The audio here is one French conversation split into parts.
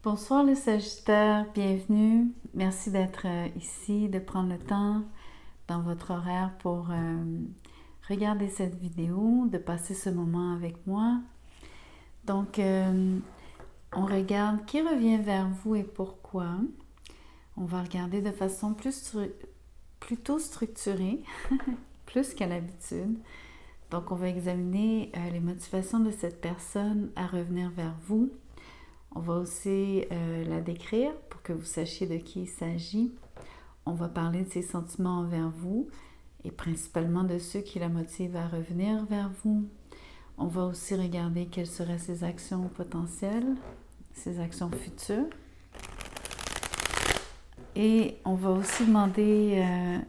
Bonsoir les Sagittaires, bienvenue. Merci d'être ici, de prendre le temps dans votre horaire pour regarder cette vidéo, de passer ce moment avec moi. Donc, on regarde qui revient vers vous et pourquoi. On va regarder de façon plutôt structurée, plus qu'à l'habitude. Donc, on va examiner les motivations de cette personne à revenir vers vous. On va aussi la décrire pour que vous sachiez de qui il s'agit. On va parler de ses sentiments envers vous et principalement de ceux qui la motivent à revenir vers vous. On va aussi regarder quelles seraient ses actions potentielles, ses actions futures. Et on va aussi demander,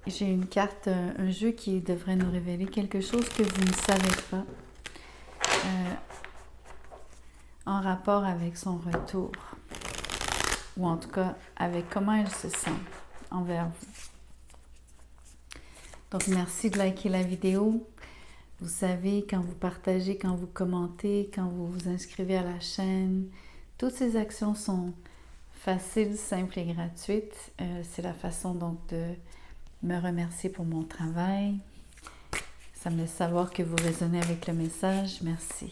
j'ai une carte, un jeu qui devrait nous révéler quelque chose que vous ne savez pas. En rapport avec son retour, ou en tout cas avec comment elle se sent envers vous. Donc merci de liker la vidéo. Vous savez, quand vous partagez, quand vous commentez, quand vous vous inscrivez à la chaîne, toutes ces actions sont faciles, simples et gratuites. C'est la façon donc de me remercier pour mon travail. Ça me laisse savoir que vous résonnez avec le message. Merci.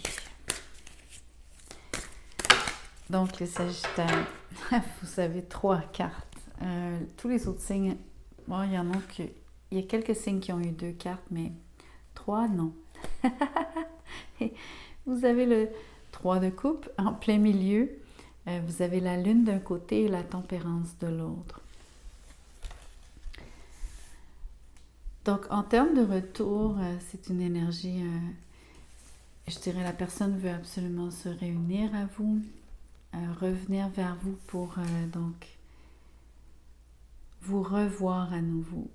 Donc, les Sagittaires, vous avez 3 cartes. Tous les autres signes, bon, il y a quelques signes qui ont eu 2 cartes, mais 3, non. Vous avez le 3 de coupe en plein milieu. Vous avez la lune d'un côté et la tempérance de l'autre. Donc, en termes de retour, c'est une énergie, je dirais, la personne veut absolument se réunir à vous. Revenir vers vous pour donc vous revoir à nouveau.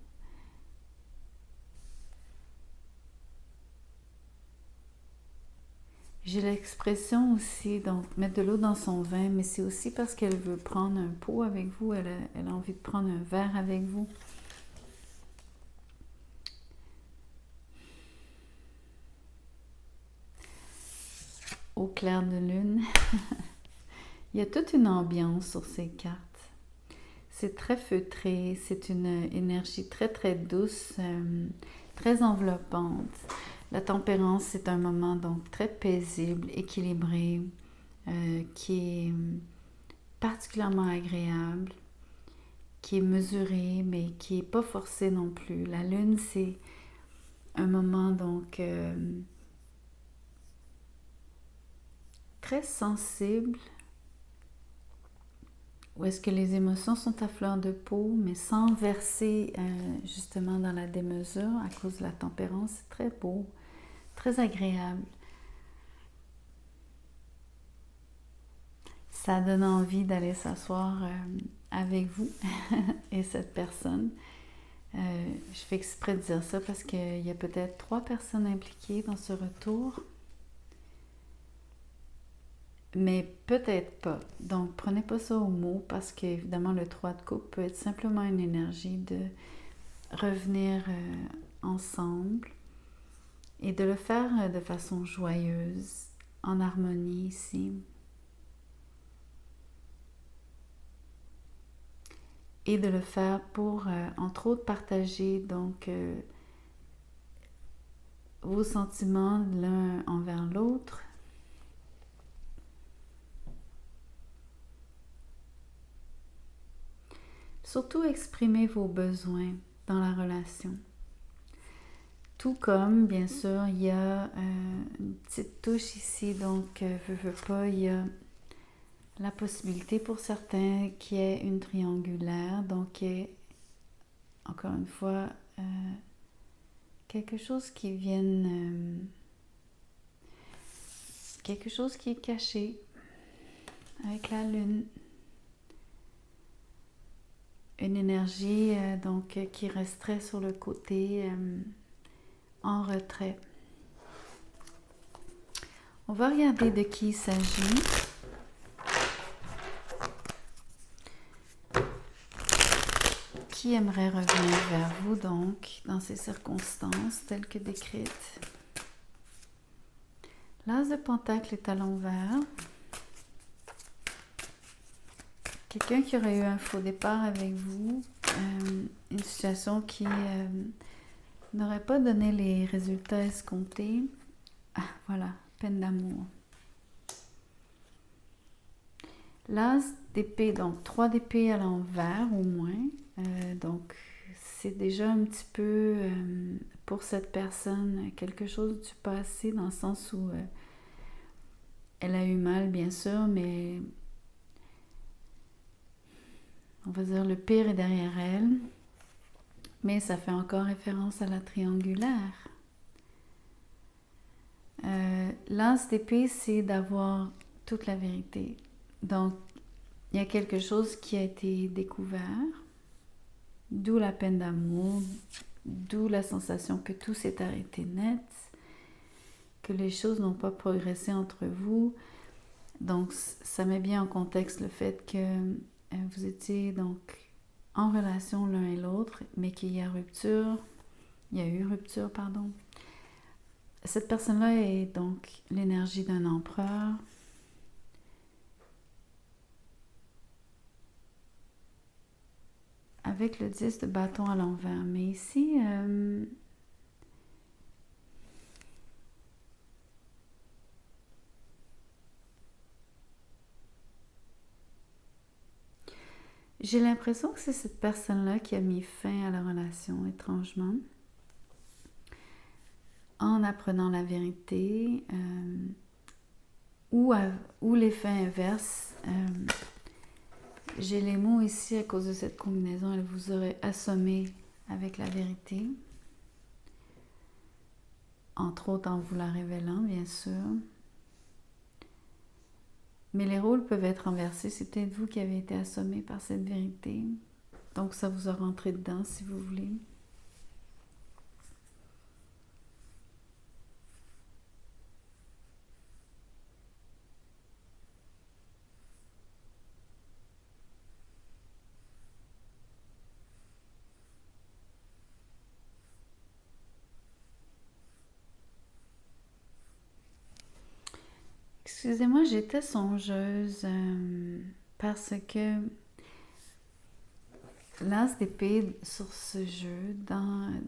J'ai l'expression aussi, donc mettre de l'eau dans son vin, mais c'est aussi parce qu'elle veut prendre un pot avec vous, elle a envie de prendre un verre avec vous. Au clair de lune. Il y a toute une ambiance sur ces cartes. C'est très feutré, c'est une énergie très très douce, très enveloppante. La tempérance, c'est un moment donc très paisible, équilibré, qui est particulièrement agréable, qui est mesuré, mais qui n'est pas forcé non plus. La lune, c'est un moment donc très sensible, où est-ce que les émotions sont à fleur de peau, mais sans verser justement dans la démesure à cause de la tempérance. C'est très beau, très agréable. Ça donne envie d'aller s'asseoir avec vous et cette personne. Je fais exprès de dire ça parce qu'il y a peut-être 3 personnes impliquées dans ce retour. Mais peut-être pas. Donc, prenez pas ça au mot parce qu'évidemment, le 3 de coupe peut être simplement une énergie de revenir ensemble et de le faire de façon joyeuse, en harmonie ici. Et de le faire pour, entre autres, partager donc vos sentiments l'un envers l'autre. Surtout exprimer vos besoins dans la relation. Tout comme, bien sûr, il y a une petite touche ici, donc veux pas, il y a la possibilité pour certains qu'il y ait une triangulaire, donc encore une fois, quelque chose qui vienne, quelque chose qui est caché avec la lune. Une énergie donc qui resterait sur le côté en retrait. On va regarder de qui il s'agit. Qui aimerait revenir vers vous donc dans ces circonstances telles que décrites. L'As de Pentacle est à l'envers. quelqu'un qui aurait eu un faux départ avec vous, une situation qui n'aurait pas donné les résultats escomptés. Ah, voilà, peine d'amour. L'as d'épée, donc 3 d'épée à l'envers au moins. Donc, c'est déjà un petit peu, pour cette personne, quelque chose du passé, dans le sens où elle a eu mal, bien sûr, mais on va dire le pire est derrière elle. Mais ça fait encore référence à la triangulaire. L'as d'épée, c'est d'avoir toute la vérité. Donc, il y a quelque chose qui a été découvert, d'où la peine d'amour, d'où la sensation que tout s'est arrêté net, que les choses n'ont pas progressé entre vous. Donc, ça met bien en contexte le fait que vous étiez donc en relation l'un et l'autre, mais qu'il y a eu rupture, pardon. Cette personne-là est donc l'énergie d'un empereur. Avec le 10 de bâton à l'envers. Mais ici, j'ai l'impression que c'est cette personne-là qui a mis fin à la relation, étrangement, en apprenant la vérité, ou l'effet inverse. J'ai les mots ici à cause de cette combinaison. Elle vous aurait assommé avec la vérité, entre autres en vous la révélant, bien sûr. Mais les rôles peuvent être inversés. C'est peut-être vous qui avez été assommé par cette vérité. Donc ça vous a rentré dedans, si vous voulez. Excusez-moi, j'étais songeuse parce que l'as d'épée sur ce jeu,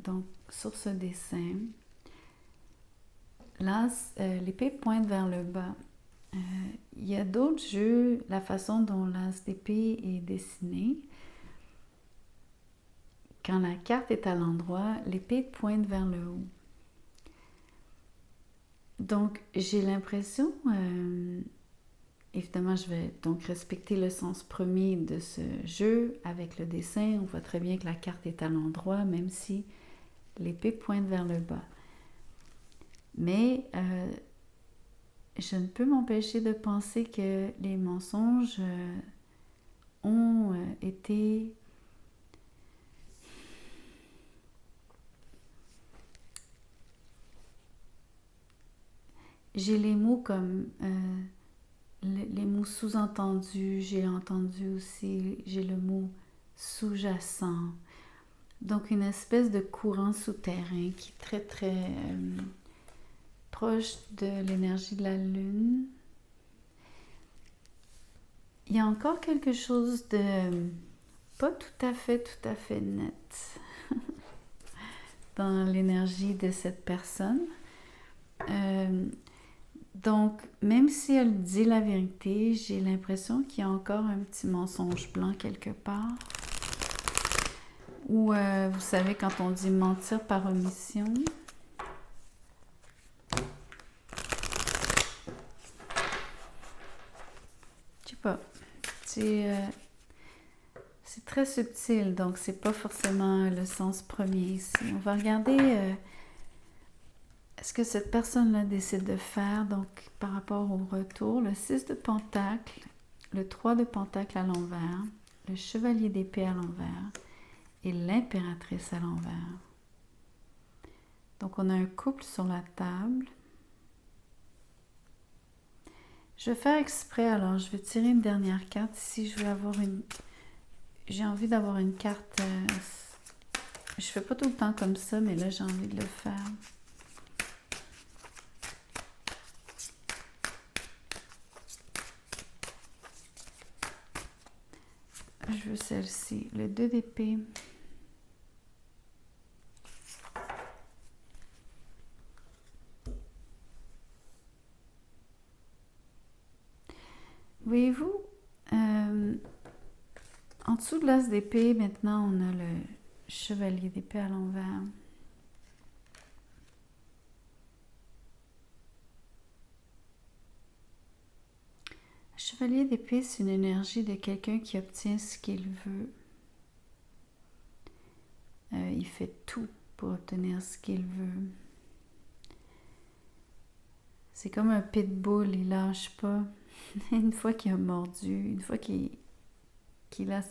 donc sur ce dessin, l'épée pointe vers le bas. Il y a d'autres jeux, la façon dont l'as d'épée est dessiné. Quand la carte est à l'endroit, l'épée pointe vers le haut. Donc, j'ai l'impression, évidemment, je vais donc respecter le sens premier de ce jeu avec le dessin. On voit très bien que la carte est à l'endroit, même si l'épée pointe vers le bas. Mais je ne peux m'empêcher de penser que les mensonges ont été... J'ai les mots comme les mots sous-entendus, j'ai entendu aussi, j'ai le mot sous-jacent. Donc une espèce de courant souterrain qui est très très proche de l'énergie de la lune. Il y a encore quelque chose de pas tout à fait net dans l'énergie de cette personne. Donc, même si elle dit la vérité, j'ai l'impression qu'il y a encore un petit mensonge blanc quelque part. Ou, vous savez, quand on dit mentir par omission. Je sais pas. C'est très subtil, donc c'est pas forcément le sens premier ici. On va regarder... ce que cette personne-là décide de faire, donc par rapport au retour, le 6 de Pentacle, le 3 de Pentacle à l'envers, le Chevalier d'épée à l'envers et l'Impératrice à l'envers. Donc on a un couple sur la table. Je vais faire exprès, alors je vais tirer une dernière carte ici. J'ai envie d'avoir une carte... je fais pas tout le temps comme ça, mais là j'ai envie de le faire. Je veux celle-ci, le 2 d'épée. Voyez-vous, en dessous de l'as d'épée, maintenant, on a le chevalier d'épée à l'envers. Le chevalier d'épée, c'est une énergie de quelqu'un qui obtient ce qu'il veut. Il fait tout pour obtenir ce qu'il veut. C'est comme un pitbull, il lâche pas. Une fois qu'il a mordu, une fois qu'il a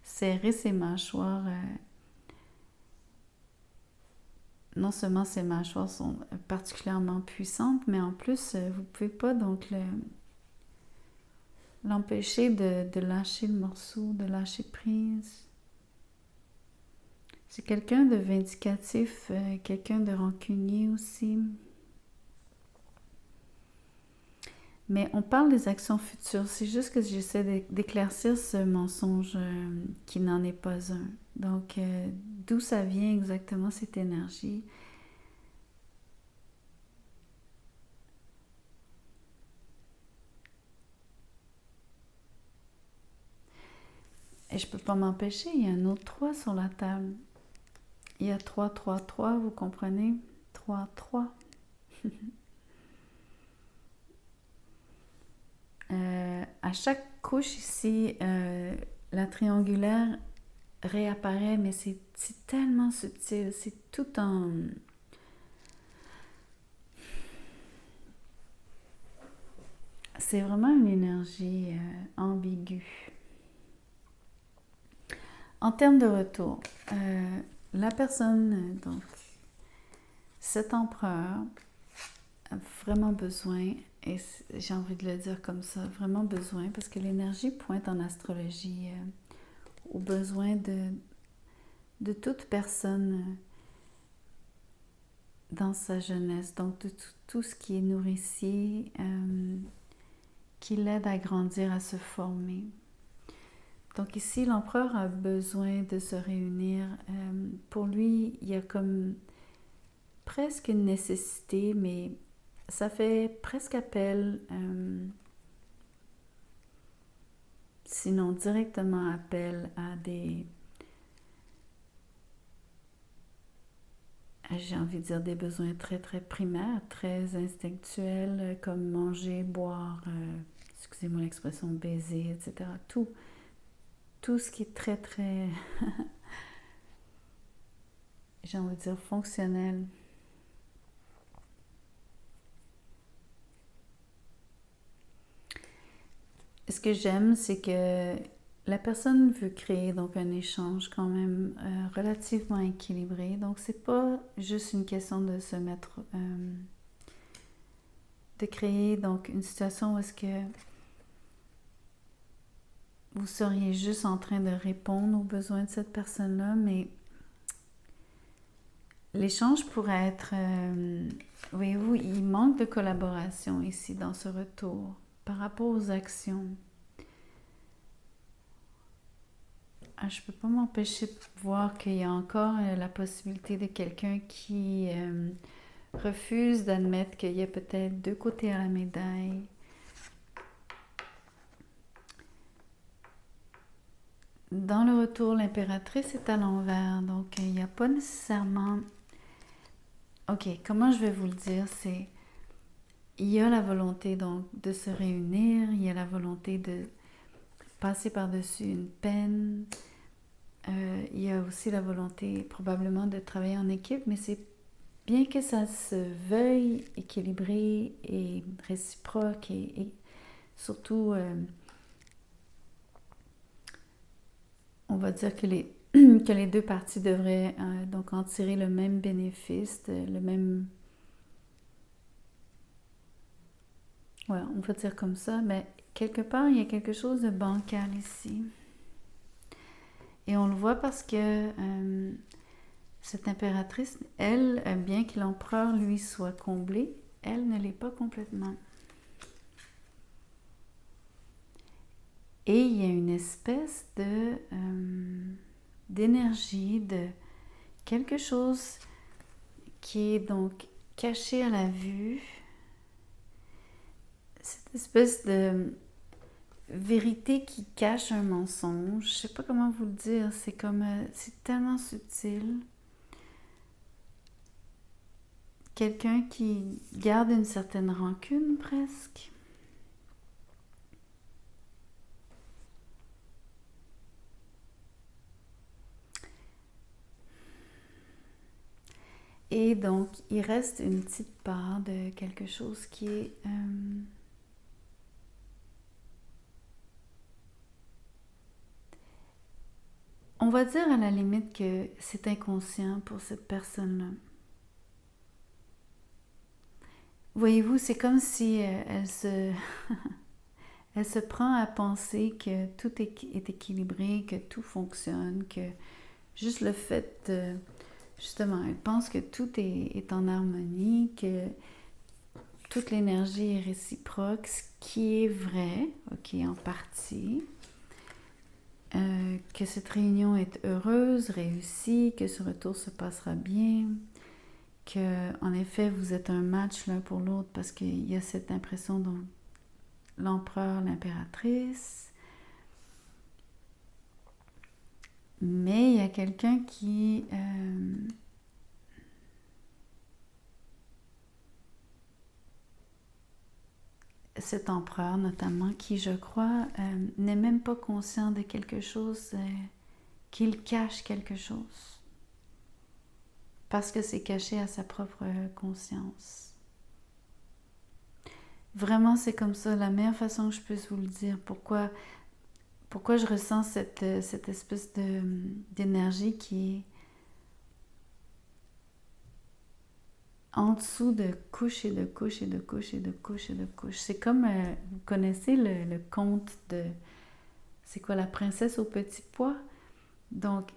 serré ses mâchoires, non seulement ses mâchoires sont particulièrement puissantes, mais en plus, vous ne pouvez pas donc l'empêcher de lâcher le morceau, de lâcher prise. C'est quelqu'un de vindicatif, quelqu'un de rancunier aussi. Mais on parle des actions futures. C'est juste que j'essaie d'éclaircir ce mensonge qui n'en est pas un. Donc, d'où ça vient exactement cette énergie? Et je ne peux pas m'empêcher, il y a un autre 3 sur la table. Il y a 3, 3, 3, vous comprenez? 3, 3. À chaque couche ici, la triangulaire réapparaît, mais c'est tellement subtil, c'est tout en... C'est vraiment une énergie ambiguë. En termes de retour, la personne, donc, cet empereur, a vraiment besoin, et j'ai envie de le dire comme ça, vraiment besoin, parce que l'énergie pointe en astrologie au besoin de toute personne dans sa jeunesse, donc de tout ce qui est nourricier, qui l'aide à grandir, à se former. Donc ici, l'empereur a besoin de se réunir. Pour lui, il y a comme presque une nécessité, mais ça fait presque appel, sinon directement appel à des... J'ai envie de dire des besoins très très primaires, très instinctuels, comme manger, boire, excusez-moi l'expression, baiser, etc. Tout ce qui est très très, j'ai envie de dire fonctionnel. Ce que j'aime, c'est que la personne veut créer donc un échange quand même relativement équilibré. Donc c'est pas juste une question de se mettre, de créer donc une situation où est-ce que vous seriez juste en train de répondre aux besoins de cette personne-là, mais l'échange pourrait être, voyez-vous, il manque de collaboration ici dans ce retour par rapport aux actions. Je ne peux pas m'empêcher de voir qu'il y a encore la possibilité de quelqu'un qui refuse d'admettre qu'il y a peut-être deux côtés à la médaille. Dans le retour, l'impératrice est à l'envers, donc il n'y a pas nécessairement... Ok, comment je vais vous le dire, c'est... Il y a la volonté donc de se réunir, il y a la volonté de passer par-dessus une peine, il y a aussi la volonté probablement de travailler en équipe, mais c'est bien que ça se veuille équilibré et réciproque et surtout, on va dire que que les deux parties devraient donc en tirer le même bénéfice, le même... Ouais, on va dire comme ça, mais quelque part, il y a quelque chose de bancal ici. Et on le voit parce que cette impératrice, elle, bien que l'empereur, lui, soit comblé, elle ne l'est pas complètement. Et il y a une espèce de d'énergie, de quelque chose qui est donc caché à la vue. Cette espèce de vérité qui cache un mensonge. Je sais pas comment vous le dire. C'est comme, c'est tellement subtil. Quelqu'un qui garde une certaine rancune presque. Et donc, il reste une petite part de quelque chose qui est on va dire à la limite que c'est inconscient pour cette personne-là. Voyez-vous, c'est comme si elle se prend à penser que tout est équilibré, que tout fonctionne, que juste le fait de... Justement, elle pense que tout est en harmonie, que toute l'énergie est réciproque, ce qui est vrai, ok, en partie. Que cette réunion est heureuse, réussie, que ce retour se passera bien, que en effet vous êtes un match l'un pour l'autre parce qu'il y a cette impression dont l'empereur, l'impératrice. Mais il y a quelqu'un qui cet empereur notamment, qui je crois n'est même pas conscient de quelque chose, qu'il cache quelque chose. Parce que c'est caché à sa propre conscience. Vraiment, c'est comme ça, la meilleure façon que je puisse vous le dire. Pourquoi je ressens cette espèce d'énergie qui est en dessous de couches et de couches et de couches et de couches et de couches. C'est comme, vous connaissez le conte de... C'est quoi, la princesse au petit pois? Donc,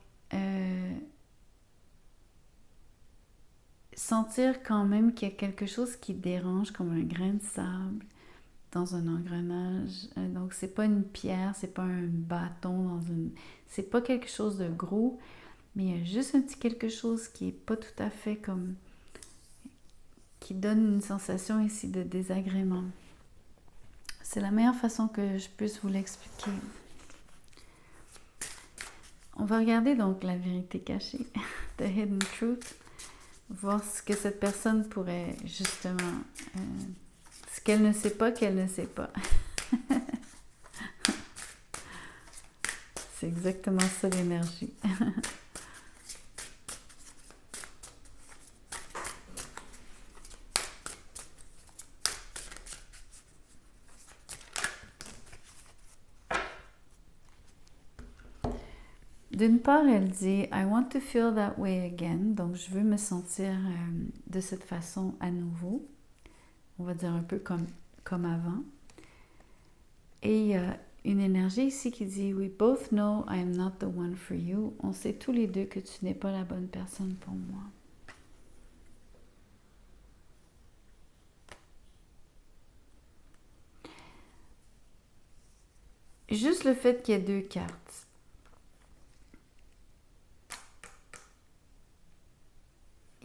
sentir quand même qu'il y a quelque chose qui dérange, comme un grain de sable dans un engrenage. Donc, c'est pas une pierre, c'est pas un bâton dans une... C'est pas quelque chose de gros, mais il y a juste un petit quelque chose qui est pas tout à fait comme... qui donne une sensation ici de désagrément. C'est la meilleure façon que je puisse vous l'expliquer. On va regarder donc la vérité cachée, the hidden truth, voir ce que cette personne pourrait justement, ce qu'elle ne sait pas qu'elle ne sait pas. C'est exactement ça l'énergie. D'une part, elle dit « I want to feel that way again », donc je veux me sentir de cette façon à nouveau, on va dire un peu comme avant. Et il y a une énergie ici qui dit « We both know I am not the one for you », on sait tous les deux que tu n'es pas la bonne personne pour moi. Juste le fait qu'il y ait deux cartes.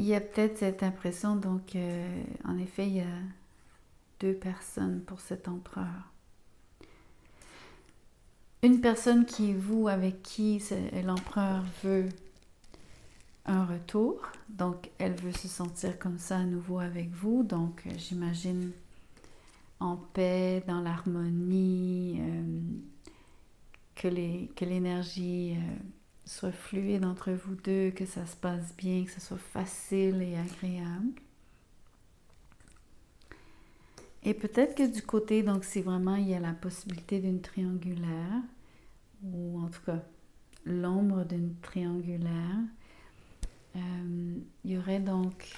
Il y a peut-être cette impression, donc, en effet, il y a deux personnes pour cet empereur. Une personne qui est vous, avec qui l'empereur veut un retour, donc elle veut se sentir comme ça à nouveau avec vous, donc j'imagine en paix, dans l'harmonie, que l'énergie... soit fluide entre vous deux, que ça se passe bien, que ce soit facile et agréable. Et peut-être que du côté, donc si vraiment il y a la possibilité d'une triangulaire, ou en tout cas l'ombre d'une triangulaire, il y aurait donc...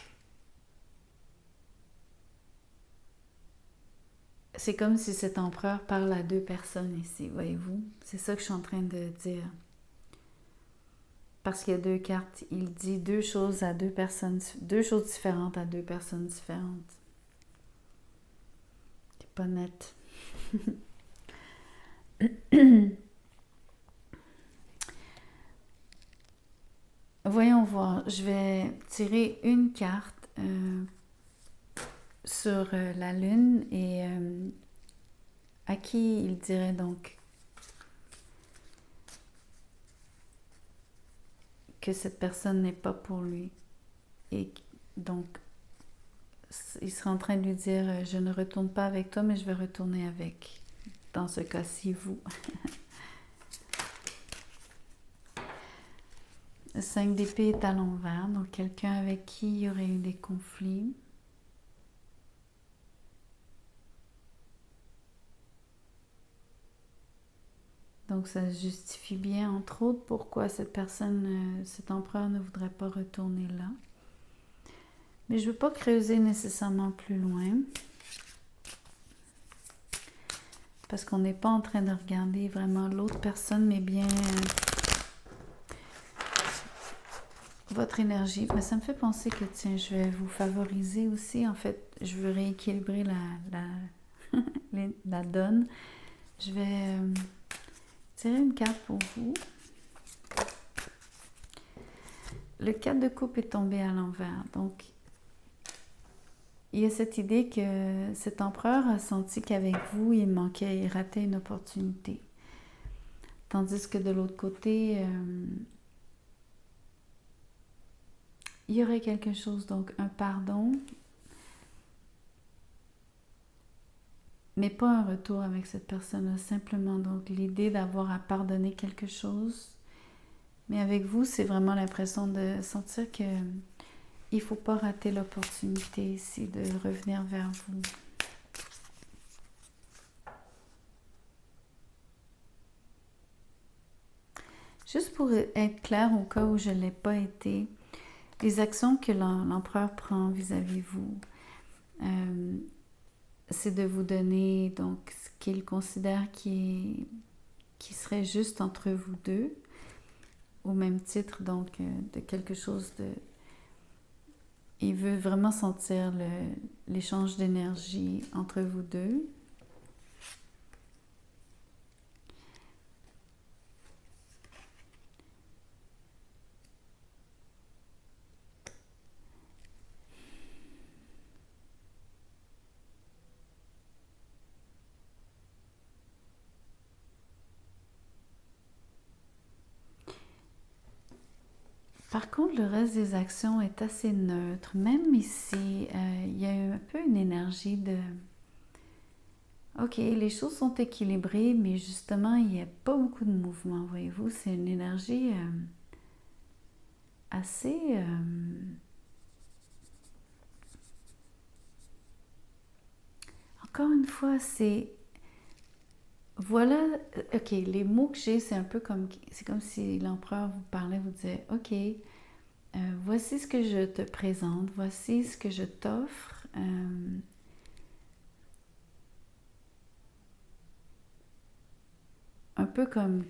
C'est comme si cet empereur parle à deux personnes ici, voyez-vous? C'est ça que je suis en train de dire. Parce qu'il y a deux cartes, il dit deux choses à deux personnes, deux choses différentes à deux personnes différentes. C'est pas net. Alors, je vais tirer une carte sur la lune et à qui il dirait donc que cette personne n'est pas pour lui. Et donc, il serait en train de lui dire, je ne retourne pas avec toi, mais je vais retourner avec. Dans ce cas-ci, vous. Le 5 d'épée est à l'envers, donc quelqu'un avec qui il y aurait eu des conflits. Donc ça justifie bien, entre autres, pourquoi cette personne, cet empereur ne voudrait pas retourner là. Mais je ne veux pas creuser nécessairement plus loin. Parce qu'on n'est pas en train de regarder vraiment l'autre personne, mais bien votre énergie. Mais ça me fait penser que, tiens, je vais vous favoriser aussi. En fait, je veux rééquilibrer la donne. Je vais tirer une carte pour vous. Le 4 de coupe est tombé à l'envers. Donc, il y a cette idée que cet empereur a senti qu'avec vous, il ratait une opportunité. Tandis que de l'autre côté, il y aurait quelque chose, donc un pardon, mais pas un retour avec cette personne-là, simplement donc l'idée d'avoir à pardonner quelque chose. Mais avec vous, c'est vraiment l'impression de sentir que il ne faut pas rater l'opportunité ici de revenir vers vous. Juste pour être clair, au cas où je ne l'ai pas été, les actions que l'empereur prend vis-à-vis de vous, c'est de vous donner donc ce qu'il considère qui serait juste entre vous deux, au même titre donc de quelque chose de... Il veut vraiment sentir l'échange d'énergie entre vous deux. Par contre, le reste des actions est assez neutre. Même ici, il y a un peu une énergie de... Ok, les choses sont équilibrées, mais justement, il n'y a pas beaucoup de mouvement, voyez-vous. C'est une énergie assez... Encore une fois, c'est... Voilà, ok, les mots que j'ai, c'est un peu comme... C'est comme si l'empereur vous parlait, vous disait, ok, voici ce que je te présente, voici ce que je t'offre. Un peu comme,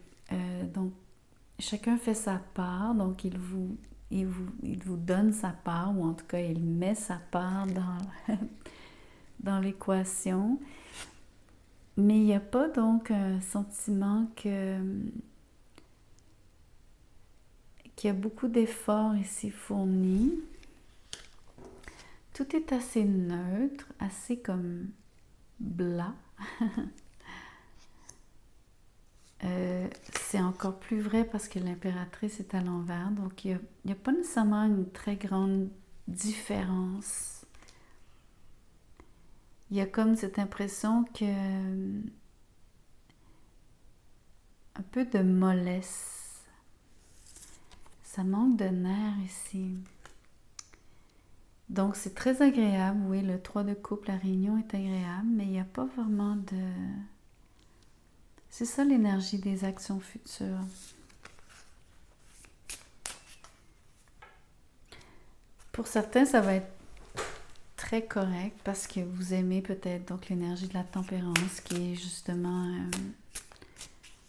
donc, chacun fait sa part, donc il vous donne sa part, ou en tout cas, il met sa part dans l'équation. Mais il n'y a pas donc un sentiment qu'il y a beaucoup d'efforts ici fournis. Tout est assez neutre, assez comme blanc. C'est encore plus vrai parce que l'impératrice est à l'envers, donc il n'y a pas nécessairement une très grande différence. Il y a comme cette impression que un peu de mollesse. Ça manque de nerfs ici. Donc c'est très agréable, oui, le 3 de coupe, la réunion est agréable, mais il n'y a pas vraiment de... C'est ça l'énergie des actions futures. Pour certains, ça va être très correct parce que vous aimez peut-être donc l'énergie de la tempérance qui est justement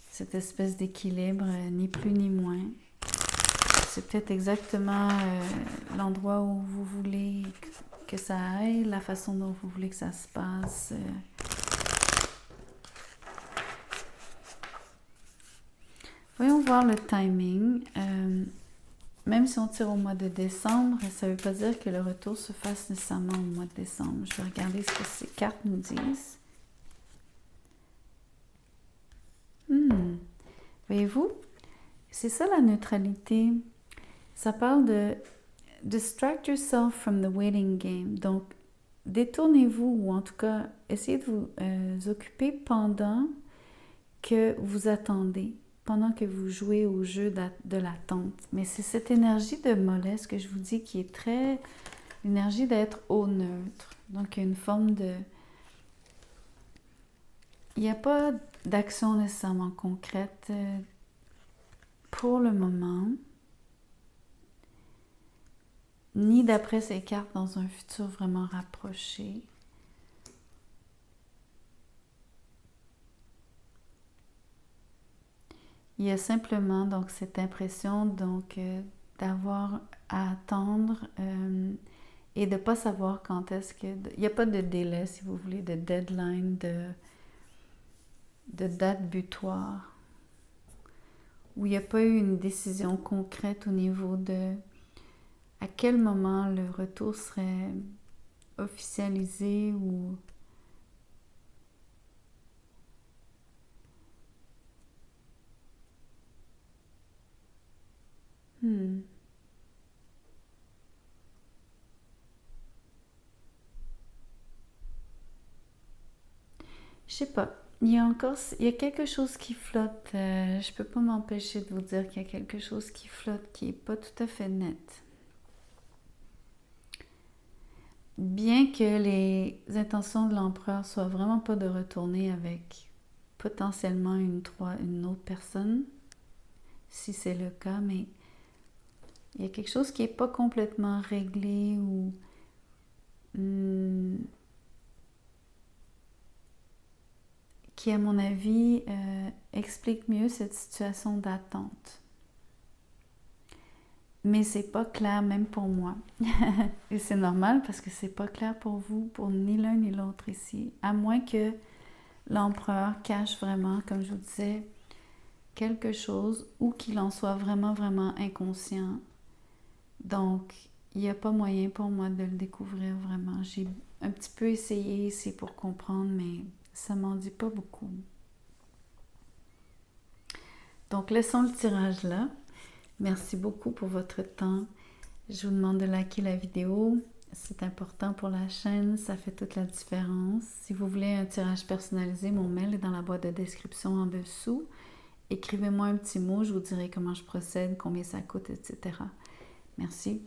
cette espèce d'équilibre, ni plus ni moins. C'est peut-être exactement l'endroit où vous voulez que ça aille, la façon dont vous voulez que ça se passe. Voyons voir le timing. même si on tire au mois de décembre, ça ne veut pas dire que le retour se fasse nécessairement au mois de décembre. Je vais regarder ce que ces cartes nous disent. Voyez-vous, c'est ça la neutralité. Ça parle de distract yourself from the waiting game. Donc, détournez-vous ou en tout cas, essayez de vous occuper pendant que vous attendez, pendant que vous jouez au jeu de l'attente. Mais c'est cette énergie de mollesse que je vous dis qui est très... l'énergie d'être au neutre. Donc, il y a une forme de... il n'y a pas d'action nécessairement concrète pour le moment, ni d'après ces cartes dans un futur vraiment rapproché. Il y a simplement donc cette impression donc d'avoir à attendre et de ne pas savoir quand est-ce que... il n'y a pas de délai, si vous voulez, de deadline, de date butoir, où il n'y a pas eu une décision concrète au niveau de à quel moment le retour serait officialisé ou... Je sais pas. Il y a quelque chose qui flotte. Je peux pas m'empêcher de vous dire qu'il y a quelque chose qui flotte, qui est pas tout à fait net. Bien que les intentions de l'empereur soient vraiment pas de retourner avec potentiellement une autre personne, si c'est le cas, mais il y a quelque chose qui est pas complètement réglé ou qui, à mon avis, explique mieux cette situation d'attente. Mais c'est pas clair même pour moi. Et c'est normal parce que c'est pas clair pour vous, pour ni l'un ni l'autre ici. À moins que l'empereur cache vraiment, comme je vous disais, quelque chose ou qu'il en soit vraiment, vraiment inconscient. Donc, il n'y a pas moyen pour moi de le découvrir vraiment. J'ai un petit peu essayé ici pour comprendre, mais ça m'en dit pas beaucoup. Donc, laissons le tirage là. Merci beaucoup pour votre temps. Je vous demande de liker la vidéo. C'est important pour la chaîne, ça fait toute la différence. Si vous voulez un tirage personnalisé, mon mail est dans la boîte de description en dessous. Écrivez-moi un petit mot, je vous dirai comment je procède, combien ça coûte, etc. Merci.